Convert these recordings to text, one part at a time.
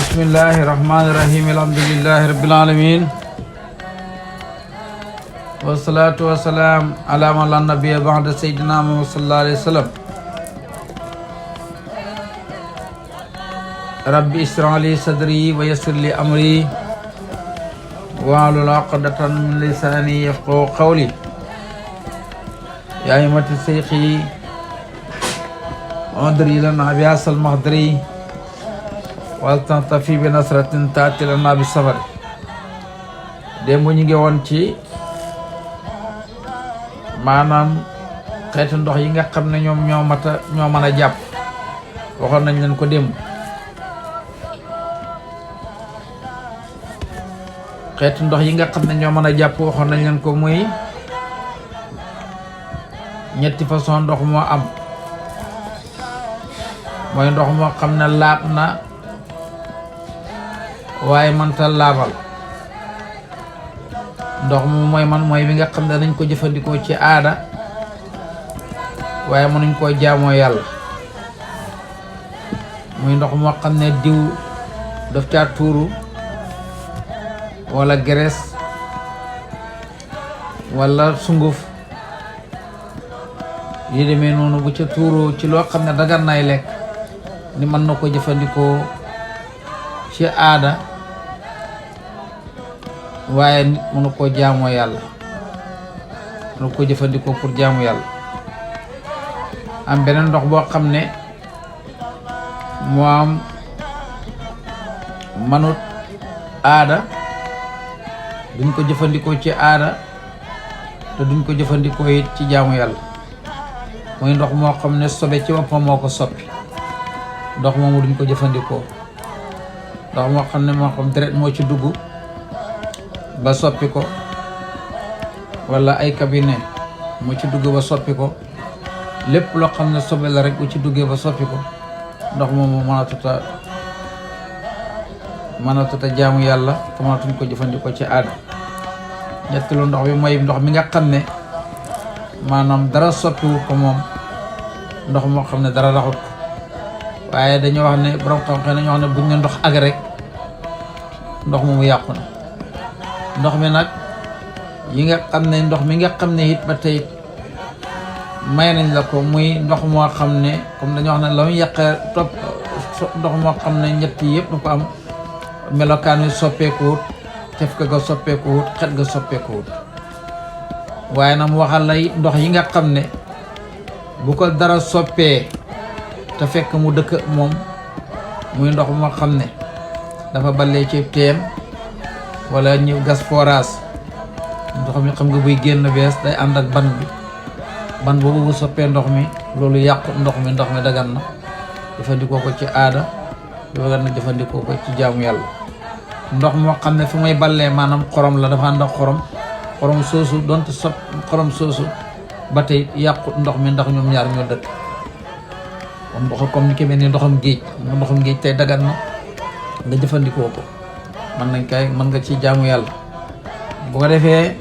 Bismillahirrahmanirrahim. Alhamdulillahi rabbil alamin. Wassalatu wassalam ala man la nabiyya ba'da sayyidina Muhammad sallallahu alaihi wasallam. Rabbi ishrah li sadri wa yassir li amri wahlul 'uqdatan min lisani yafqahu qawli. Ya ayyuhati shaykhi adri lana bi asal mahdri wal tantafi bi nasratin taati lana bi safar. Démb ñu ngi woon ci maanaam xeetu ndox yi nga xam ne ñoom ñoo mën a jàpp waxoon nañ leen ko démb. xeetu ndox yi nga xam ne ñoo mën a jàpp waxoon nañ leen ko muy ñetti façon ndox moo am. mooy ndox moo xam ne laab na waaye mënta laabal. ndox mu mooy bi nga xam ne dañ ko jëfandikoo ci aada waaye mënuñ koo jaamoo yàlla. muy ndox moo xam ne diw daf caa tuuru wala graisse wala sunguf yi demee noonu bu ca tuuru ci loo xam ne dagan nay lekk ni mën na ko jëfandikoo ci aada waaye nit mënu koo jaamoo yàlla, mënu ko jëfandikoo pour jaamu yàlla. am beneen ndox boo xam ne moom manut aada, duñ ko jëfandikoo ci aada te duñ ko jëfandikoo it ci jaamu yàlla. mooy ndox moo xam ne sobe ci boppam moo ko soppi. ndox moomu duñ ko jëfandikoo. ndox moo xam ne moo xam deret moo ci dugg ba soppi ko wala ay cabinet moo ci dugg ba soppi ko. lépp loo xam ne sobe la rek bu ci duggee ba soppi ko ndox moomu mënatuta jaamu yàlla te mënatuñ ko jëfandikoo ci aada. ñetteelu ndox bi mooy ndox mi nga xam ne maanaam dara soppiwu ko moom, ndox moo xam ne dara raxut ko. waaye dañoo wax ne borom xam-xam dañoo wax ne buñ ne ndox ak rek ndox moomu yàqu na. ndox mi nag yi nga xam ne ndox mi nga xam ne it ba tey may nañ la ko muy ndox moo xam ne comme dañoo wax ne la muy yàqee topp ndox moo xam ne ñett yëpp dafa am melokaan wi soppeekuwut, tef ga soppeekuwut, xet ga soppeekuwut. waaye nag mu waxal la it ndox yi nga xam ne bu ko dara soppee te fekk mu dëkk moom, muy ndox moo xam ne dafa ballee ci teen wala ñu gas forage. ndox mi xam nga buy génn bees day ànd ak ban bi, ban boobu bu soppee ndox mi loolu yàqu ndox mi dagan na jëfandikoo ko ci aada, dagan na jëfandikoo ko ci jaamu yàlla. ndox moo xam ne fi muy ballee maanaam xorom la, dafa ànd ak xorom soosu donte xorom soosu ba tey yàqu ndox mi ndax ñoom ñaar ñoo dëkk. kon ndox comme ni ki mel ni ndoxam géej tey dagan na nga jëfandikoo ko, mën nga ci jaamu yàlla. bu ko defee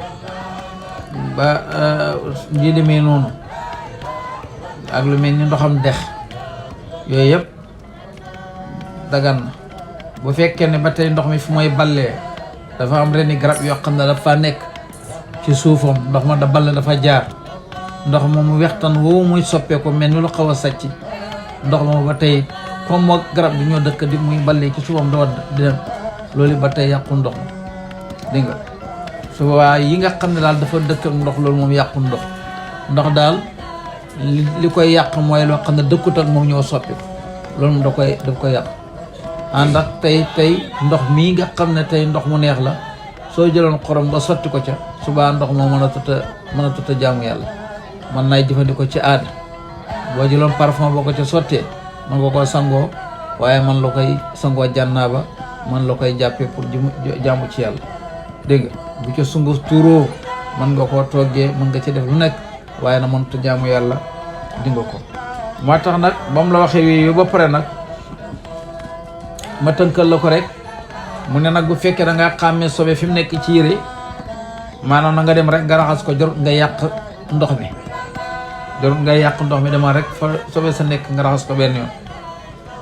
ba lii demee noonu ak lu mel ni ndoxam dex yooyu yëpp dagan na. bu fekkee ne ba tey ndox mi fu mooy ballee dafa am reni garab yoo xam ne dafa nekk ci suufam, ndox ma da balle dafa jaar, ndox moomu wextan woowu muy soppeeku mel ni lu xaw a sàcc, ndox moomu ba tey comme moo garab bi ñoo dëkk di muy ballee ci suufam dawa di dem, loolu ba tey yàqu ndox mi. dégg nga su boobaa yi nga xam ne daal dafa dëkk ak ndox loolu moom yàqu ndox daal li koy yàq mooy loo xam ne dëkkut ak moom ñoo soppi loolu moom daf koy yàq. ànd ak tey ndox mii nga xam ne tey ndox mu neex la, soo jëloon xorom nga sotti ko ca subaa ndox moo mën a tuta jaamu yàlla, mën naay jëfandikoo ci aada. boo jëloon parfum boo ko ca sottee mën nga koo sangoo, waaye man la koy sangoo jànnaaba, man la koy jàppee pour jaamu ci yàlla. dégg nga bu ca sunguf tuuroo mën nga koo toggee, mën nga ci def lu nekk, waaye na mënut a jaamu yàlla dinga ko. moo tax nag ba mu la waxee yooyu ba pare nag ma tënkal la ko rek, mu ne nag bu fekkee da ngaa xàmmee sobe fi mu nekk ci yére, maanaam na nga dem rek nga raxas ko, jarut nga yàq ndox mi, dama rek fa sobe sa nekk nga raxas ko benn yoon.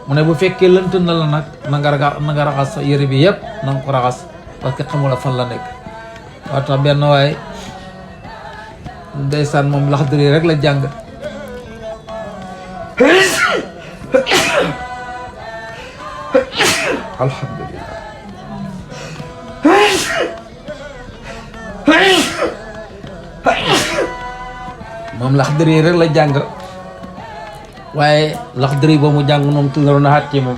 mu ne bu fekkee lënt na la nag na nga raxas sa yére bi yëpp na nga ko raxas parce que xamula fan la nekk. waa tax benn waaye ndeysaan moom Laxdari rek la jàng alhamdulillah moom Laxdari rek la jàng waaye Laxdari ba mu jàng moom tuddaroon na àtte moom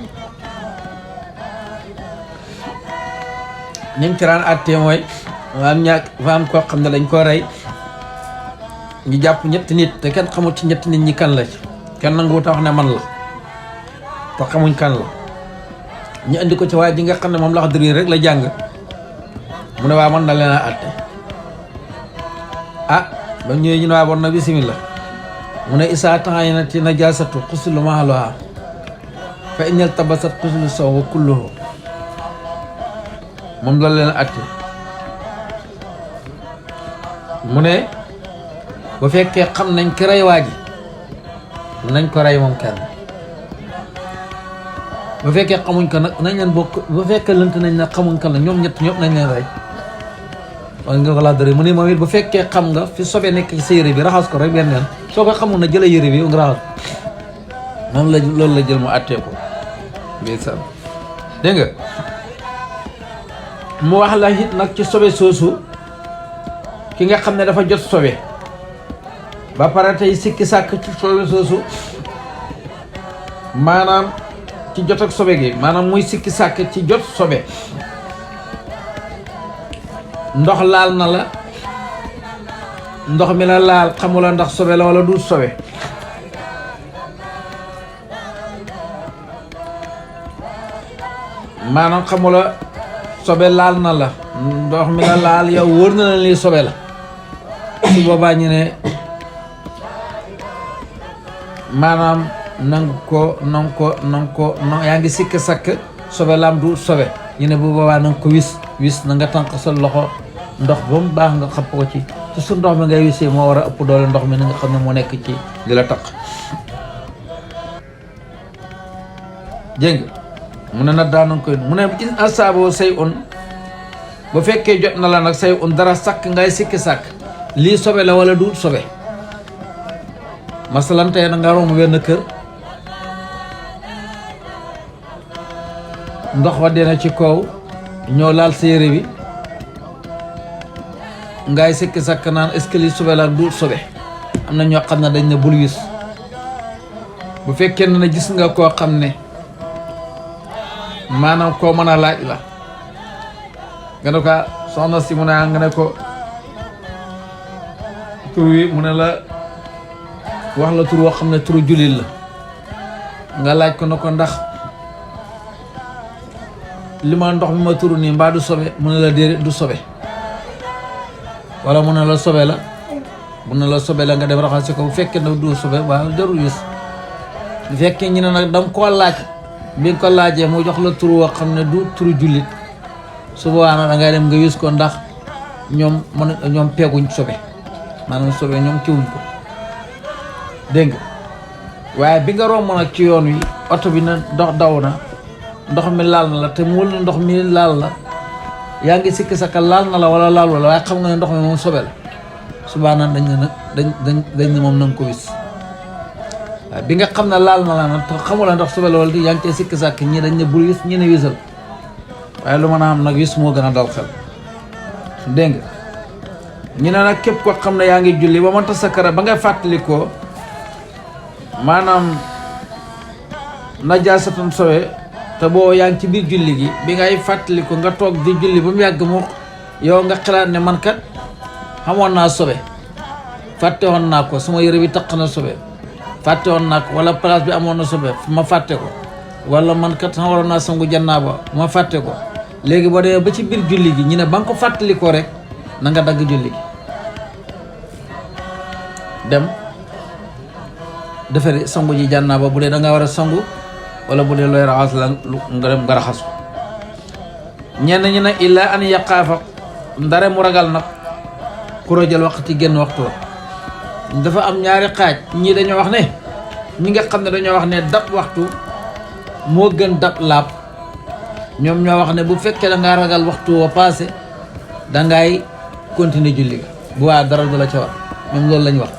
ñim ci daan àtte mooy fa am koo xam ne dañ ko rey ñu jàpp ñetti nit te kenn xamul ci ñetti nit ñi kan la ci kenn nanguwut a wax ne man la te xamuñ kan la ñu indi ko ci waaye ji nga xam ne moom Laxdari rek la jàng mu ne waa man na leen a àtte ba ñëwee ñu ne waa bon na bismillah mu ne isaa taxaynati najaasatu xuslu mahluha fa innal tabasat xuslu sawwa kulluhu moom la leen àtte mu ne bu fekkee xam nañ ki rey waa ji nañ ko rey moom kenn bu fekkee xamuñ ko nag nañ leen bokk bu fekkee lënt nañ nag xamuñ ko nag ñoom ñett ñëpp nañ leen rey wala nga ko Laxdari mu ne moom it bu fekkee xam nga fi sobe nekk ci sa yére bi raxas ko rek benn yoon soo ko xamul na jëla yére bi nga raxas moom la loolu la jël mu àttee ko ndeysaan dégg nga mu wax la it nag ci sobe soosu ki nga xam ne dafa jot sobe ba pare tey sikki sàkk ci sobe soosu maanaam ci jot ak sobe gi maanaam muy sikki sàkk ci jot sobe ndox laal na la ndox mi la laal xamula ndax sobe la wala du sobe maanaam xamula sobe laal na la ndox mi la laal yow wóor na la lii sobe la su boobaa ñu ne maanaam nang ko yaa ngi sikk sakk sobe laam du sobe ñu ne bu boobaa nanga ko wis na nga tànq sa loxo ndox ba mu baax nga xapp ko ci te su ndox mi ngay wisee moo war a ëpp doole ndox mi na nga xam ne moo nekk ci li la taq dégg mu ne nag daanañ koy mu ne in asaabo say un bu fekkee jot na la nag say un dara sakk ngay sikki sàkk lii sobe la wala du sobe masalan tey na nga romb benn kër ndox wa dina ci kaw ñoo laal sa yére bi ngay sikki sàkk naan est-ce que lii sobe la du sobe am na ñoo xam ne dañ ne bul wis bu fekkee ne gis nga koo xam ne maanaam koo mën a laaj la nga ne ko soxna si mu ne nga ne ko tur wi mu ne la wax la tur woo xam ne turu jullit la nga laaj ko ne ko ndax li ma ndox mi ma turu nii mbaa du sobe mu ne la déedéet du sobe wala mu ne la sobe la mu ne la sobe la nga dem raxasi ko bu fekkee ne du sobe waaw jarul wis bu fekkee ñu ne nag danga koo laaj bi nga ko laajee mu jox la tur woo xam ne du turu jullit su boobaa nag dangay dem nga wis ko ndax ñoom ñoom peeguñ sobe maanaam sobe ñoom kiwuñ ko dégg nga waaye bi nga romb nag ci yoon wi oto bi na dox daw na ndox mi laal na la te mu wul na ndox mi laal la yaa ngi sikki saka laal na la wala laal wala waaye xam nga ne ndox mi moom sobe la subaa nag dañ ne nag dañ ne moom na nga ko wis waaye bi nga xam ne laal na la nag te xamula ndax sobe la wala di yaa ngi cee sikki sàkk ñi dañ ne bul wis ñi ne wisal waaye lu mën a am nag wis moo gën a dal xel dégg nga ñu ne nag képp koo xam ne yaa ngi julli ba mënta sakara ba ngay fàttalikoo maanaam najaasatun sobe te boo yaa ngi ci biir julli gi bi ngay fàttaliku nga toog di julli ba mu yàgg mu yow nga xalaat ne man kat xamoon naa sobe fàtte woon naa ko sama yére bi taq na sobe fàtte woon naa ko wala place bi amoon na sobe ma fàtte ko wala man kat xam waroon naa sangu jannaaba ma fàtte ko léegi boo demee ba ci biir julli gi ñu ne ba nga ko fàttalikoo rek na nga dagg julli gi dem defari sangu ji jannaaba bu dee da nga war a sangu wala bu dee looy raxas la nga dem nga raxasu ñenn ñi ne illaa an yaqaafa ndare mu ragal nag kurajal waxti génn waxtu wa dafa am ñaari xaaj ñii dañoo wax ne ñi nga xam ne dañoo wax ne dab waxtu moo gën dab laab ñoom ñoo wax ne bu fekkee da ngaa ragal waxtu wa passé dangay continuer julli ga bu waa dara du la ca war ñoom loolu lañ wax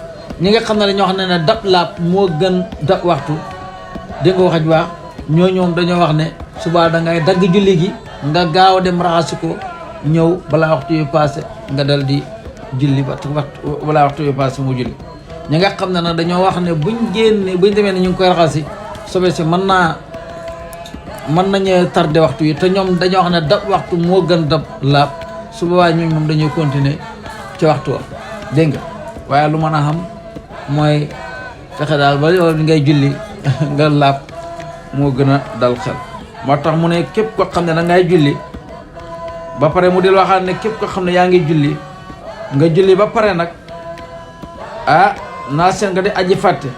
ñi nga xam ne dañoo wax ne dab laab moo gën dab waxtu dégg nga wax baax ñoo ñoom dañoo wax ne subaa dangay dagg julli gi nga gaaw a dem raxasi ko ñëw balaa waxtu yu passé nga dal di julli balaa waxtu yu passé mu julli ñi nga xam ne nag dañoo wax ne buñ demee ne ñu ngi koy raxasi sobe si mën nañu tardé waxtu yi te ñoom dañoo wax ne dab waxtu moo gën dab laab su boobaa ñun moom dañuy continuer ci waxtu wa dégg nga waaye lu mën a xam mooy fexe daal ba yow ngay julli nga laab moo gën a dal xel moo tax mu ne képp ko xam ne da ngay julli ba pare mu di waxaat ne képp ko xam ne yaa ngi julli nga julli ba pare nag naa seen nga di aji fàtte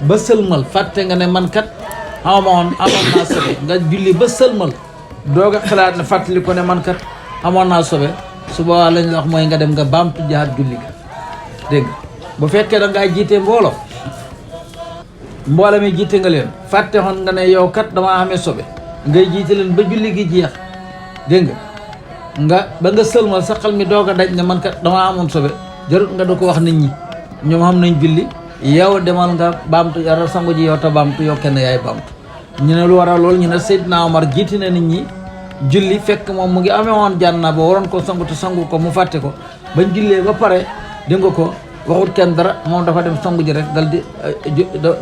ba sëlmal fàtte nga ne man kat amoon naa sobe nga julli ba sëlmal doog a xalaat ne fàttali ko ne man kat amoon naa sobe su boobaa lañ la wax mooy nga dem nga baamtu jaat julli ga dégg nga bu fekkee da ngaa jiite mbooloo mi jiite nga leen fàtte xoon nga ne yow kat damaa amee sobe ngay jiite leen ba julli gi jeex dégg nga ba nga sëlmal sa xel mi doog a daj ne man kat damaa amoon sobe jarut nga da ko wax nit ñi ñoom xam nañ julli yow demal nga baamtu yara sangu ji yow te baamtu yow kenn yaay baamtu ñu ne lu waral loolu ñu ne Seydina Omar jiite na nit ñi julli fekk moom mu ngi amee woon jànna ba waroon ko sangu te sangu ko mu fàtte ko bañ jullee ba pare dégg nga ko waxut kenn dara moom dafa dem sangu ji rek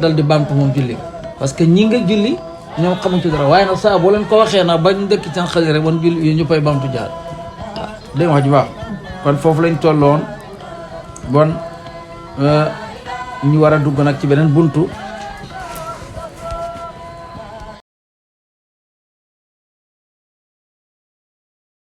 dal di baamtu moom julli parce que ñi nga julli ñoom xamuñ ci dara waaye nag saa boo leen ko waxee nag bañ dëkk seen xel rek wan julli yi ñu koy baamtu jaar waaw dégg nga wax ji baax kon foofu lañ tolloon bon ñu war a dugg nag ci beneen buntu